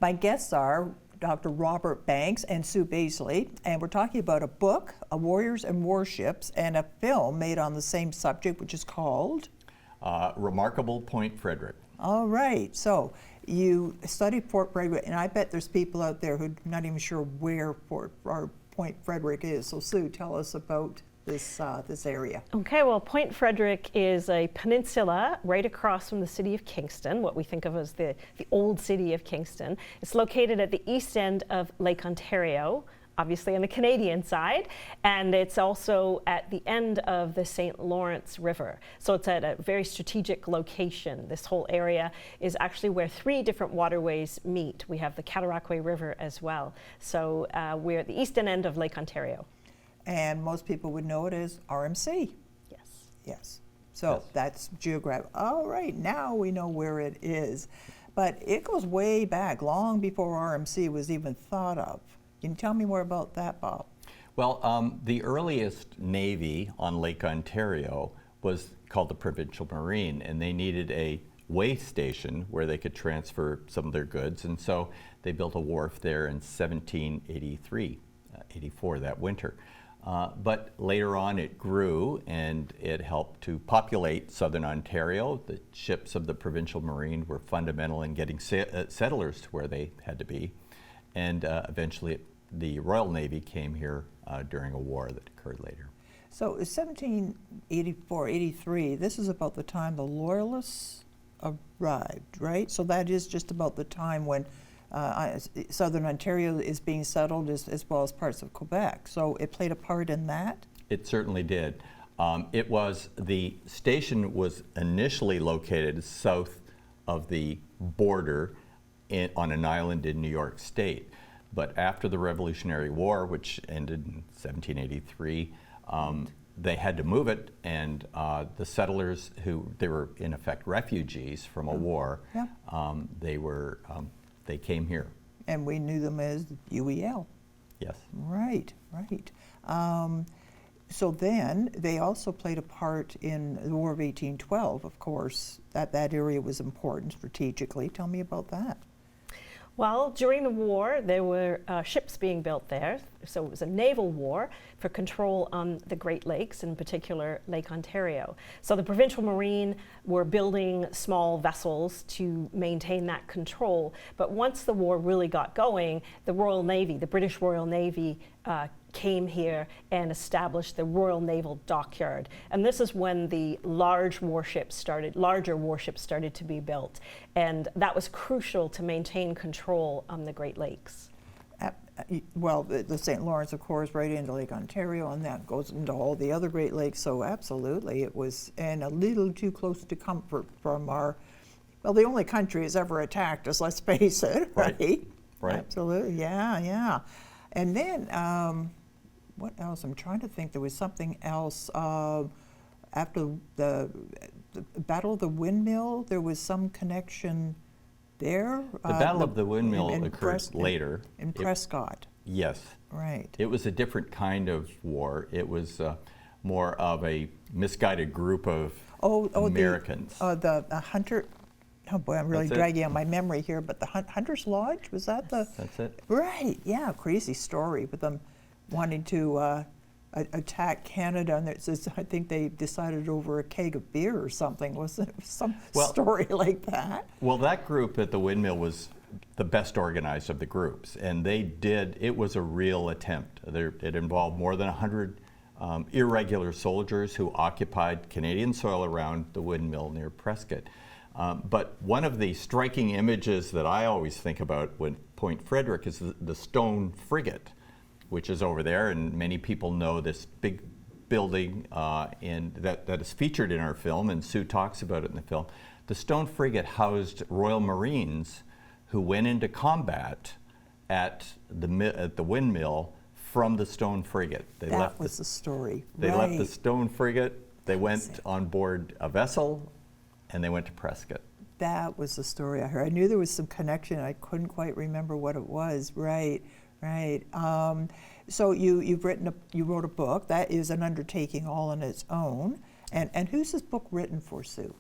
My guests are Dr. Robert Banks and Sue Bazely, and we're talking about a book, Warriors and Warships, and a film made on the same subject, which is called? Remarkable Point Frederick. All right, so you studied Fort Frederick, and I bet there's people out there who are not even sure where Point Frederick is. So Sue, tell us about this area. Okay, well, Point Frederick is a peninsula right across from the city of Kingston, what we think of as the old city of Kingston. It's located at the east end of Lake Ontario, obviously on the Canadian side, and it's also at the end of the St. Lawrence River. So it's at a very strategic location. This whole area is actually where 3 different waterways meet. We have the Cataraqui River as well. So we're at the eastern end of Lake Ontario. And most people would know it as RMC. Yes. Yes. So yes. That's geographic. All right, now we know where it is. But it goes way back, long before RMC was even thought of. Can you tell me more about that, Bob? Well, the earliest Navy on Lake Ontario was called the Provincial Marine, and they needed a way station where they could transfer some of their goods, and so they built a wharf there in 1783, 84, that winter. But later on it grew and it helped to populate southern Ontario. The ships of the Provincial Marine were fundamental in getting settlers to where they had to be. And eventually the Royal Navy came here during a war that occurred later. So 1784, 83, this is about the time the Loyalists arrived, right? So that is just about the time when southern Ontario is being settled as well as parts of Quebec. So it played a part in that? It certainly did. The station was initially located south of the border on an island in New York State. But after the Revolutionary War, which ended in 1783, they had to move it, and the settlers they were in effect refugees from a war, yeah. They came here. And we knew them as UEL. Yes. Right, right. So then they also played a part in the War of 1812, of course. That area was important strategically. Tell me about that. Well, during the war, there were ships being built there, so it was a naval war for control on the Great Lakes, in particular Lake Ontario. So the Provincial Marine were building small vessels to maintain that control, but once the war really got going, the Royal Navy, the British Royal Navy, came here and established the Royal Naval Dockyard. And this is when the larger warships started to be built. And that was crucial to maintain control on the Great Lakes. Well, the St. Lawrence, of course, right into Lake Ontario, and that goes into all the other Great Lakes. So absolutely, it was, and a little too close to comfort from the only country has ever attacked us, let's face it, right? Right. Absolutely, yeah. And then, what else? I'm trying to think. There was something else. After the Battle of the Windmill, there was some connection there. The Battle of the Windmill occurred later. In Prescott. Yes. Right. It was a different kind of war. It was more of a misguided group of Americans. The hunter. Oh boy, I'm really dragging on my memory here, but the Hunter's Lodge, was that the? That's it. Right, yeah, crazy story with them wanting to attack Canada, and I think they decided over a keg of beer or something, wasn't it? Some story like that. Well, that group at the Windmill was the best organized of the groups, and it was a real attempt. It involved more than 100 irregular soldiers who occupied Canadian soil around the Windmill near Prescott. But one of the striking images that I always think about when Point Frederick is the stone frigate, which is over there, and many people know this big building that is featured in our film, and Sue talks about it in the film. The stone frigate housed Royal Marines who went into combat at the Windmill from the stone frigate. That was the story. They left the stone frigate, they went on board a vessel, and they went to Prescott. That was the story I heard. I knew there was some connection. I couldn't quite remember what it was. Right. So you wrote a book. That is an undertaking all on its own. And who's this book written for, Sue?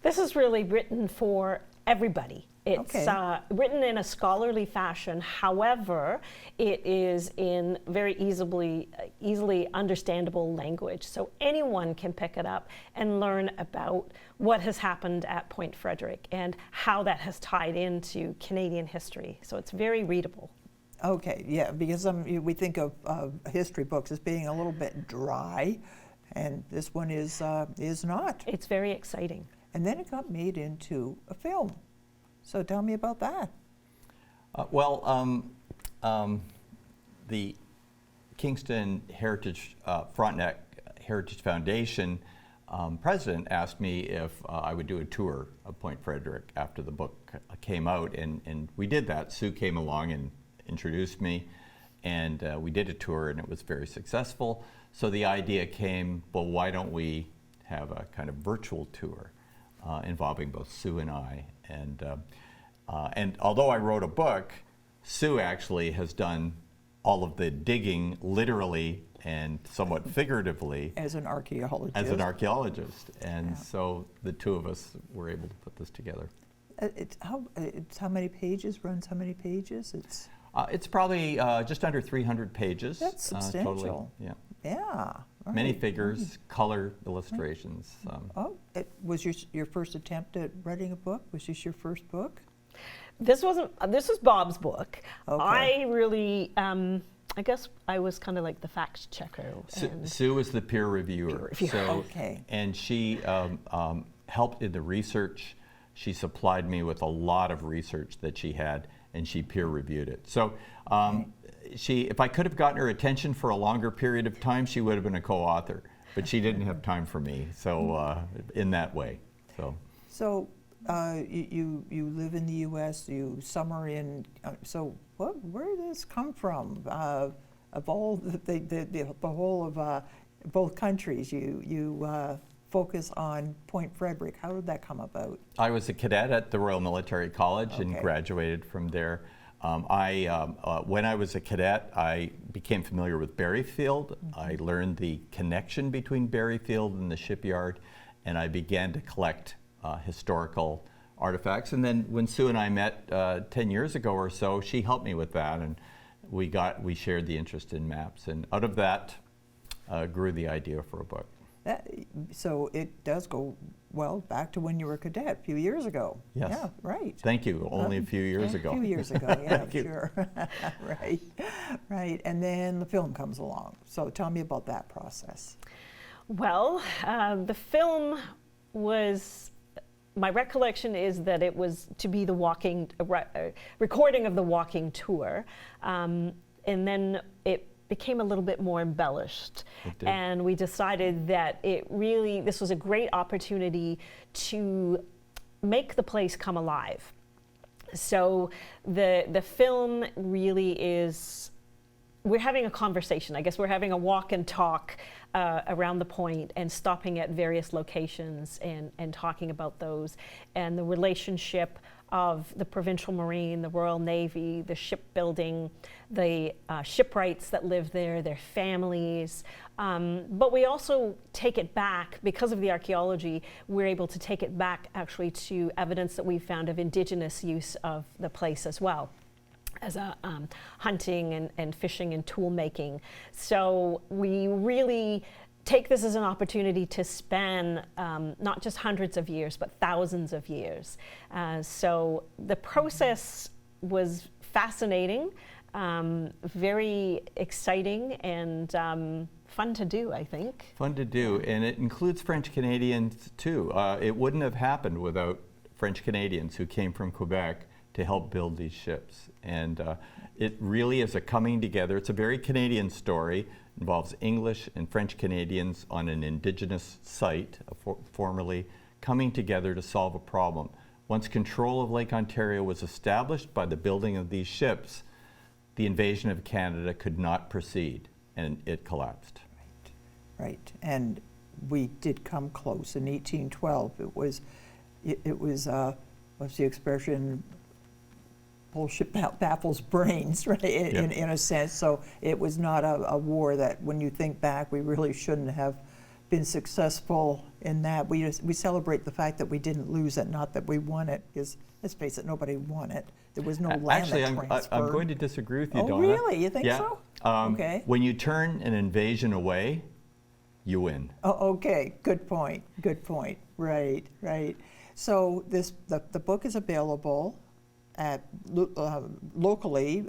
This is really written for everybody. It's Okay. written in a scholarly fashion. However, it is in very easily understandable language. So anyone can pick it up and learn about what has happened at Point Frederick and how that has tied into Canadian history. So it's very readable. Okay, yeah, because we think of history books as being a little bit dry, and this one is not. It's very exciting. And then it got made into a film. So tell me about that. The Kingston Frontenac Heritage Foundation president asked me if I would do a tour of Point Frederick after the book came out, and we did that. Sue came along and introduced me, and we did a tour, and it was very successful. So the idea came, well, why don't we have a kind of virtual tour involving both Sue and I? And although I wrote a book, Sue actually has done all of the digging literally and somewhat figuratively As an archaeologist. And so the two of us were able to put this together. It's how many pages? Runs how many pages? It's probably just under 300 pages. That's substantial. Totally. Yeah. Yeah. Right. Many figures, color illustrations. It was your first attempt at writing a book? Was this your first book? This wasn't. This was Bob's book. Okay. I really, I guess, I was kind of like the fact checker. Sue was the peer reviewer. Okay. And she helped in the research. She supplied me with a lot of research that she had, and she peer reviewed it. So if I could have gotten her attention for a longer period of time, she would have been a co-author. But she didn't have time for me. So in that way. So you live in the U.S. You summer in. So where did this come from? Of all the whole of both countries, you focus on Point Frederick. How did that come about? I was a cadet at the Royal Military College and graduated from there. When I was a cadet, I became familiar with Berryfield. I learned the connection between Berryfield and the shipyard, and I began to collect historical artifacts. And then when Sue and I met 10 years ago or so, she helped me with that, and we shared the interest in maps. And out of that grew the idea for a book. So it does go well back to when you were a cadet a few years ago. Yes. Yeah, right. Thank you. Only a few years ago. A few years ago, yeah, sure. Right. And then the film comes along. So tell me about that process. Well, the film was, my recollection is that it was to be the recording of the walking tour. And then it became a little bit more embellished. And we decided that this was a great opportunity to make the place come alive. So the film really is, we're having a conversation. I guess we're having a walk and talk around the point and stopping at various locations and talking about those and the relationship of the Provincial Marine, the Royal Navy, the shipbuilding, the shipwrights that live there, their families. But we also take it back, because of the archaeology, we're able to take it back actually to evidence that we found of Indigenous use of the place as well, as a hunting and fishing and tool making. So we really take this as an opportunity to span not just hundreds of years, but thousands of years. So the process was fascinating, very exciting, and fun to do, I think. Fun to do, and it includes French Canadians too. It wouldn't have happened without French Canadians who came from Quebec to help build these ships. And it really is a coming together. It's a very Canadian story. Involves English and French Canadians on an Indigenous site, formerly coming together to solve a problem. Once control of Lake Ontario was established by the building of these ships, the invasion of Canada could not proceed, and it collapsed. Right. And we did come close in 1812. It was what's the expression? Bullshit baffles brains, right, in a sense. So it was not a war that, when you think back, we really shouldn't have been successful in that. We celebrate the fact that we didn't lose it, not that we won it, because let's face it, nobody won it. There was no land Actually, that I'm transferred. going to disagree with you, Oh, Donna. really? You think Yeah. so? Okay. When you turn an invasion away, you win. Oh, okay, good point, good point. Right, right. So the book is available at locally,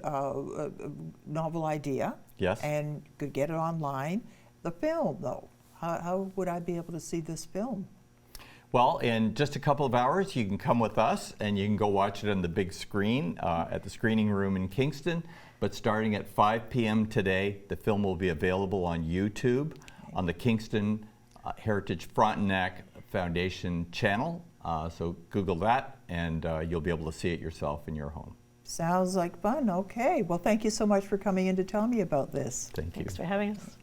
Novel Idea. Yes. And could get it online. The film, though, how would I be able to see this film? Well, in just a couple of hours, you can come with us and you can go watch it on the big screen at the screening room in Kingston. But starting at 5 p.m. today, the film will be available on YouTube, on the Kingston Heritage Frontenac Foundation channel. So Google that and you'll be able to see it yourself in your home. Sounds like fun. Okay. Well, thank you so much for coming in to tell me about this. Thank you. Thanks for having us.